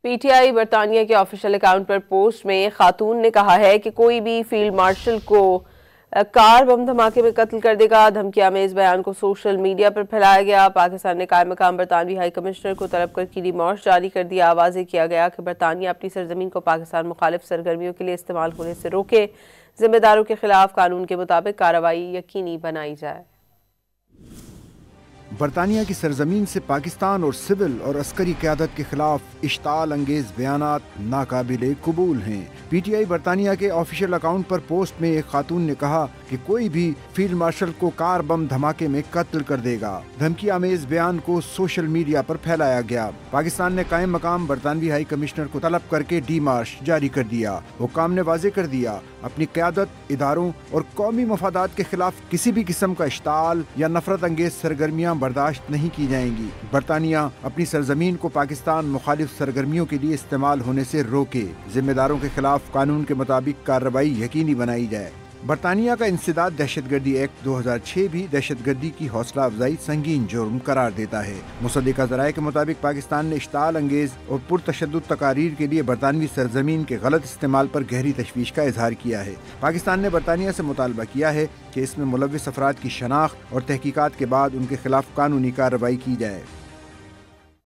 P T I برطانیہ کے official account پر post میں خاتون نے کہا ہے کہ کوئی بھی فیلڈ مارشل کو کار بم دھماکے میں قتل کر دے گا۔ دھمکی آمیز بیان کو سوشل میڈیا پر پھیلایا گیا۔ پاکستان نے قائم مقام برطانوی ہائی کمشنر کو طلب کر کی ڈیمارش جاری کر دیا۔ واضح کیا گیا کہ برطانیہ اپنی سرزمین کو پاکستان مخالف سرگرمیوں کے لیے استعمال ہونے سے روکے۔ ذمہ داروں کے خلاف قانون کے مطابق کارروائی یقینی بنائی جائے۔ برطانیہ کی سرزمین سے پاکستان اور سول اور عسکری قیادت کے خلاف اشتعال انگیز بیانات ناقابل قبول ہیں۔ پی ٹی آئی برطانیہ کے آفیشیل اکاؤنٹ پر پوسٹ میں ایک خاتون نے کہا کہ کوئی بھی فیلڈ مارشل کو کار بم دھماکے میں قتل کر دے گا۔ دھمکی آمیز بیان کو سوشل میڈیا پر پھیلایا گیا۔ پاکستان نے قائم مقام برطانوی ہائی کمشنر کو طلب کر کے ڈیمارش جاری کر دیا۔ حکام نے واضح کر دیا اپنی قیادت، اداروں اور قومی مفادات کے خلاف کسی بھی قسم کا اشتعال یا نفرت انگیز سرگرمیاں برداشت نہیں کی جائیں گی۔ برطانیہ اپنی سرزمین کو پاکستان مخالف سرگرمیوں کے لیے استعمال ہونے سے روکے۔ ذمہ داروں کے خلاف قانون کے مطابق کارروائی یقینی بنائی جائے۔ برطانیہ کا انسداد دہشت گردی ایکٹ 2006 بھی دہشت گردی کی حوصلہ افزائی سنگین جرم قرار دیتا ہے۔ مصدقہ ذرائع کے مطابق پاکستان نے اشتعال انگیز اور پرتشدد تقاریر کے لیے برطانوی سرزمین کے غلط استعمال پر گہری تشویش کا اظہار کیا ہے۔ پاکستان نے برطانیہ سے مطالبہ کیا ہے کہ اس میں ملوث افراد کی شناخت اور تحقیقات کے بعد ان کے خلاف قانونی کارروائی کی جائے۔